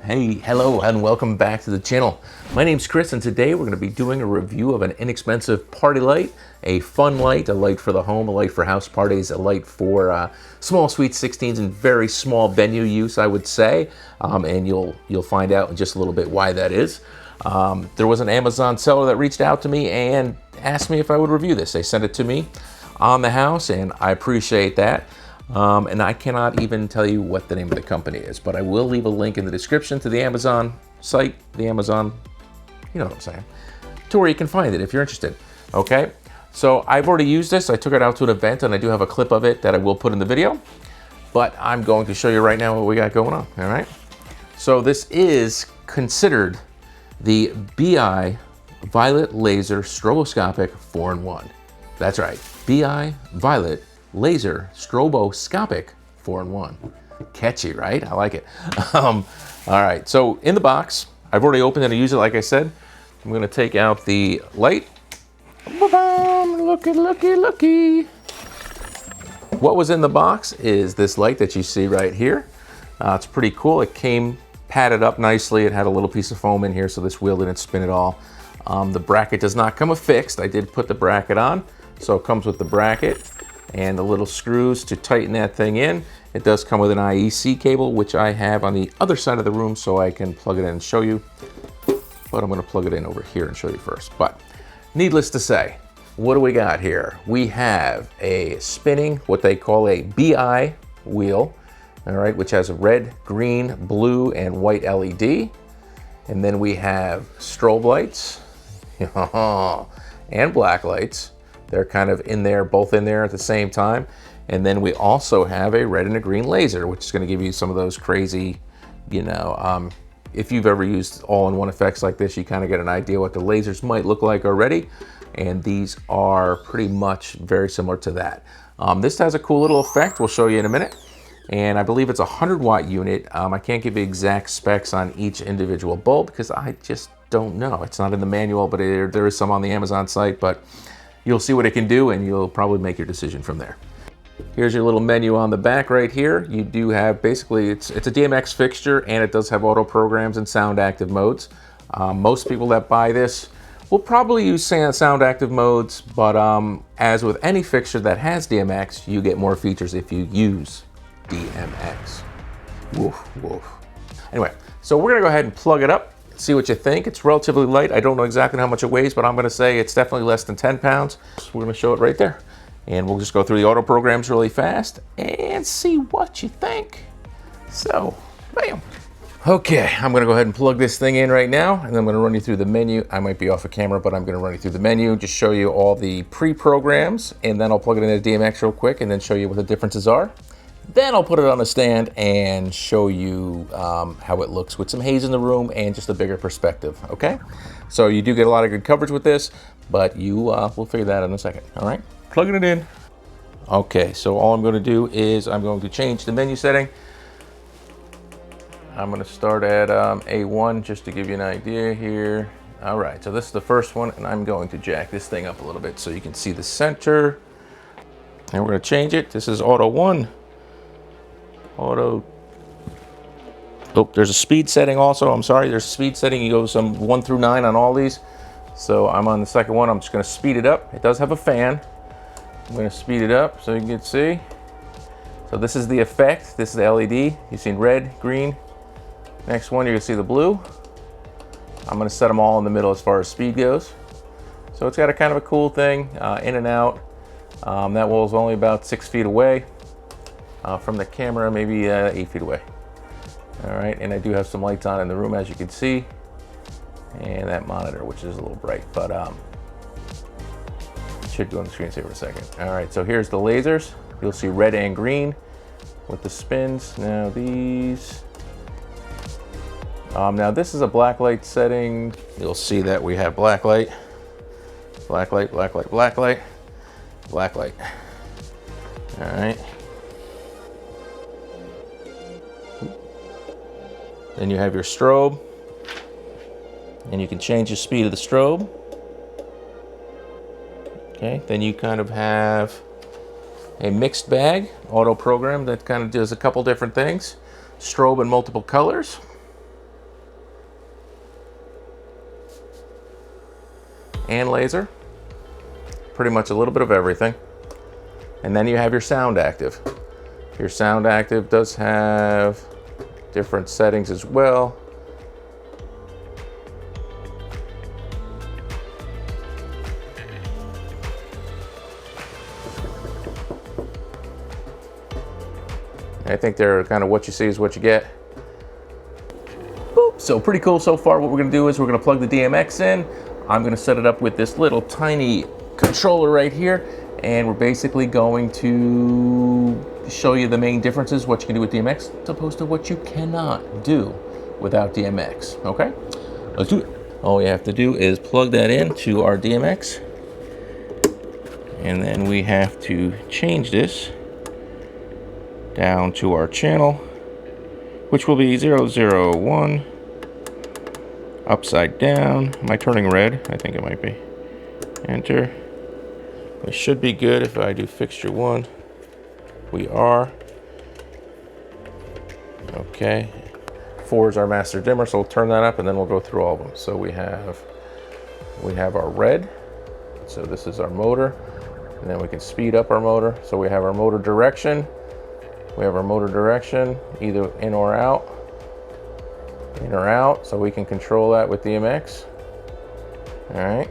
Hey, hello, and welcome back to the channel. My name's Chris, and today we're going to be doing a review of an inexpensive party light, a fun light, a light for the home, a light for house parties, a light for small sweet 16s and very small venue use, I would say. And you'll find out in just a little bit why that is. There was an Amazon seller that reached out to me and asked me if I would review this. They sent it to me on the house, and I appreciate that. And I cannot even tell you what the name of the company is, but I will leave a link in the description to the Amazon site, the Amazon, you know what I'm saying, to where you can find it if you're interested. Okay, so I've already used this. I took it out to an event, and I do have a clip of it that I will put in the video, but I'm going to show you right now what we got going on. All right, so this is considered the Beeeye Violet Laser Stroboscopic 4-in-1. That's right, Beeeye Violet Laser Stroboscopic 4-in-1. Catchy, right? I like it. All right, so in the box, I've already opened it and used it, like I said. I'm gonna take out the light. Looky, looky, looky. What was in the box is this light that you see right here. It's pretty cool. It came padded up nicely. It had a little piece of foam in here, so this wheel didn't spin at all. The bracket does not come affixed. I did put the bracket on, so it comes with the bracket and the little screws to tighten that thing in. It does come with an IEC cable, which I have on the other side of the room so I can plug it in and show you. But I'm gonna plug it in over here and show you first. But needless to say, what do we got here? We have a spinning, what they call a Beeeye wheel, all right, which has a red, green, blue, and white LED. And then we have strobe lights and black lights. They're kind of in there, both in there at the same time. And then we also have a red and a green laser, which is going to give you some of those crazy, you know, if you've ever used all-in-one effects like this, you kind of get an idea what the lasers might look like already. And these are pretty much very similar to that. This has a cool little effect we'll show you in a minute. And I believe it's a 100-watt unit. I can't give you exact specs on each individual bulb because I just don't know. It's not in the manual, but there is some on the Amazon site. But you'll see what it can do, and you'll probably make your decision from there. Here's your little menu on the back right here. You do have, basically, it's a DMX fixture, and it does have auto programs and sound active modes. Most people that buy this will probably use sound active modes, but as with any fixture that has DMX, you get more features if you use DMX. Woof, woof. Anyway, so we're gonna go ahead and plug it up. See what you think. It's relatively light. I don't know exactly how much it weighs, but I'm gonna say it's definitely less than 10 pounds. So we're gonna show it right there. And we'll just go through the auto programs really fast and see what you think. So, bam. Okay, I'm gonna go ahead and plug this thing in right now, and then I'm gonna run you through the menu. I might be off of camera, but I'm gonna run you through the menu, just show you all the pre-programs, and then I'll plug it into DMX real quick and then show you what the differences are. Then I'll put it on a stand and show you how it looks with some haze in the room and just a bigger perspective, okay? So you do get a lot of good coverage with this, but we'll figure that out in a second, all right? Plugging it in. Okay, so all I'm gonna do is I'm going to change the menu setting. I'm gonna start at A1 just to give you an idea here. All right, so this is the first one, and I'm going to jack this thing up a little bit so you can see the center. And we're gonna change it. This is auto 1. Auto. Oh, there's a speed setting also. I'm sorry, there's a speed setting. You go from 1 through 9 on all these. So I'm on the second one. I'm just going to speed it up. It does have a fan. I'm going to speed it up so you can see. So this is the effect. This is the LED. You've seen red, green. Next one, you're going to see the blue. I'm going to set them all in the middle as far as speed goes. So it's got a kind of a cool thing, in and out. That wall is only about 6 feet away. From the camera, maybe 8 feet away. All right, and I do have some lights on in the room, as you can see, and that monitor, which is a little bright, but it should go on the screensaver in a second. All right, so here's the lasers. You'll see red and green with the spins. Now these, now this is a blacklight setting. You'll see that we have blacklight, blacklight, blacklight, blacklight, blacklight. All right. Then you have your strobe, and you can change the speed of the strobe. Okay, then you kind of have a mixed bag auto program that kind of does a couple different things. Strobe in multiple colors. and laser. Pretty much a little bit of everything. And then you have your sound active. Your sound active does have different settings as well. I think they're kind of what you see is what you get. Boop. So pretty cool so far. What we're gonna do is we're gonna plug the DMX in. I'm gonna set it up with this little tiny controller right here, and we're basically going to show you the main differences, what you can do with DMX, as opposed to what you cannot do without DMX, okay? Let's do it. All we have to do is plug that into our DMX, and then we have to change this down to our channel, which will be 001, upside down. Am I turning red? I think it might be. Enter. It should be good if I do fixture 1. We are. Okay. 4 is our master dimmer, so we'll turn that up and then we'll go through all of them. So we have our red. So this is our motor. And then we can speed up our motor. So we have our motor direction. We have our motor direction, either in or out. In or out, so we can control that with DMX. All right.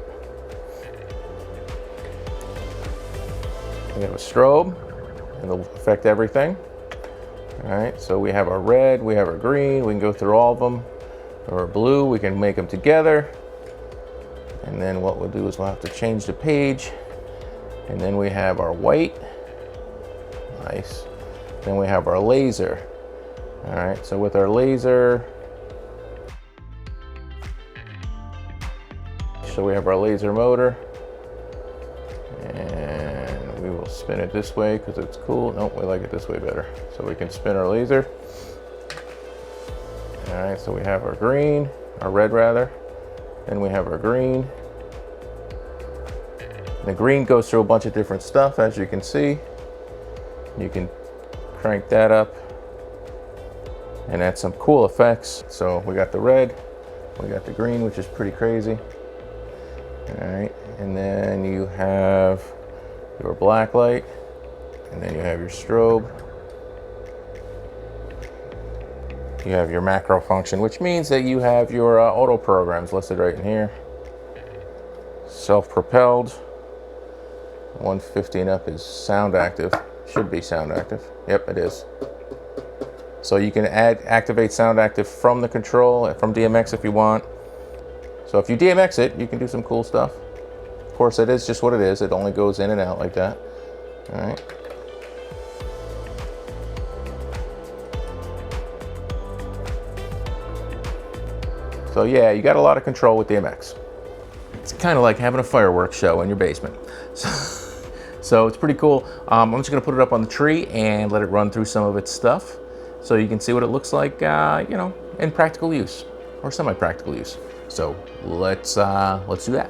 We have a strobe, and it'll affect everything. All right, so we have our red, we have our green, we can go through all of them. Or blue, we can make them together. And then what we'll do is we'll have to change the page. And then we have our white. Nice. Then we have our laser. All right, so with our laser, so we have our laser motor, and we will spin it this way because it's cool. Nope, we like it this way better. So we can spin our laser. All right, so we have our green, our red rather, then we have our green. The green goes through a bunch of different stuff, as you can see. You can crank that up and add some cool effects. So we got the red, we got the green, which is pretty crazy. All right, and then you have your blacklight, and then you have your strobe. You have your macro function, which means that you have your auto programs listed right in here. Self-propelled. 150 and up is sound active. Should be sound active. Yep, it is. So you can activate sound active from the control, from DMX if you want. So if you DMX it, you can do some cool stuff. Of course, it is just what it is. It only goes in and out like that. All right. So yeah, you got a lot of control with DMX. It's kind of like having a fireworks show in your basement. So it's pretty cool. I'm just gonna put it up on the tree and let it run through some of its stuff so you can see what it looks like, you know, in practical use or semi-practical use. So let's do that.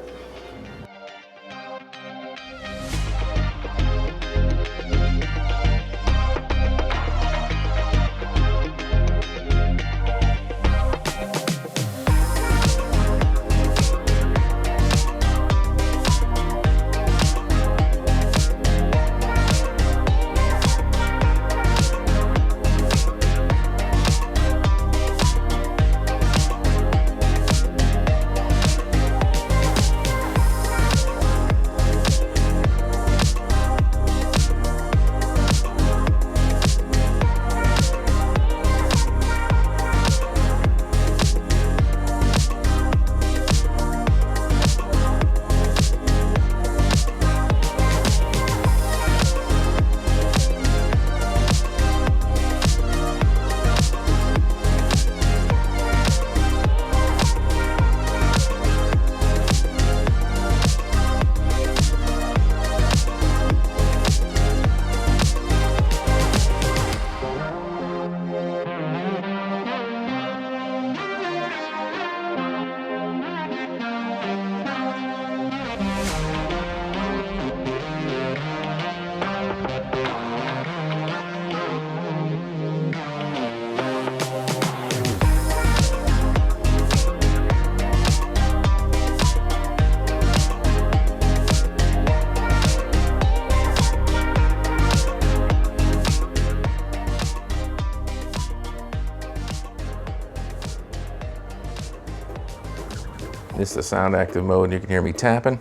This is the sound active mode, and you can hear me tapping.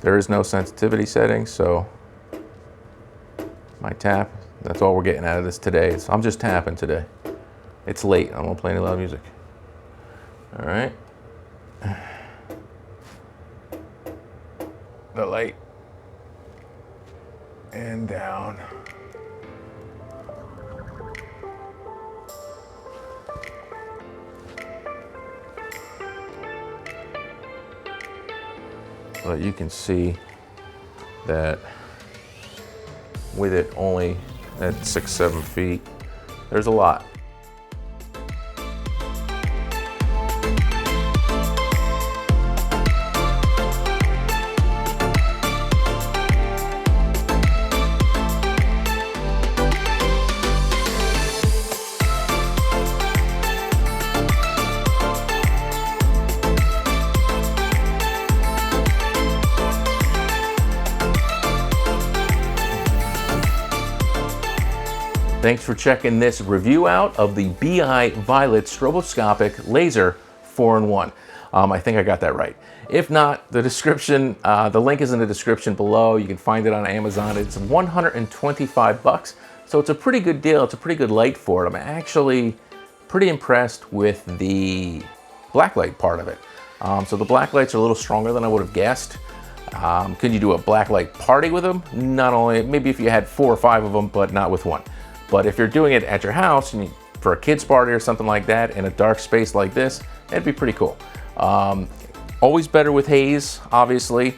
There is no sensitivity setting, so my tap, that's all we're getting out of this today. So I'm just tapping today. It's late, I won't play any loud music. All right. The light. And down. But you can see that with it only at 6-7 feet, there's a lot. Thanks for checking this review out of the Beeeye Violet Stroboscopic Laser 4-in-1. I think I got that right. If not, the description, the link is in the description below. You can find it on Amazon. It's 125 bucks, so it's a pretty good deal. It's a pretty good light for it. I'm actually pretty impressed with the blacklight part of it. So the blacklights are a little stronger than I would have guessed. Could you do a blacklight party with them? Not only, maybe if you had 4 or 5 of them, but not with one. But if you're doing it at your house and for a kid's party or something like that in a dark space like this, that'd be pretty cool. Always better with haze, obviously.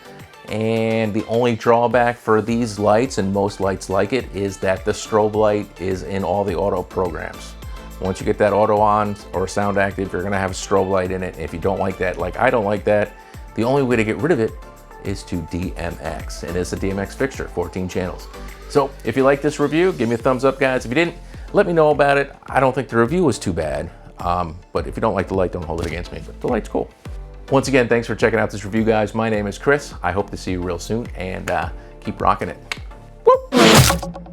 And the only drawback for these lights, and most lights like it, is that the strobe light is in all the auto programs. Once you get that auto on or sound active, you're gonna have a strobe light in it. If you don't like that, like I don't like that, the only way to get rid of it is to DMX. And it's a DMX fixture, 14 channels. So if you like this review, give me a thumbs up, guys. If you didn't, let me know about it. I don't think the review was too bad. But if you don't like the light, don't hold it against me. But the light's cool. Once again, thanks for checking out this review, guys. My name is Chris. I hope to see you real soon, and keep rocking it. Woo!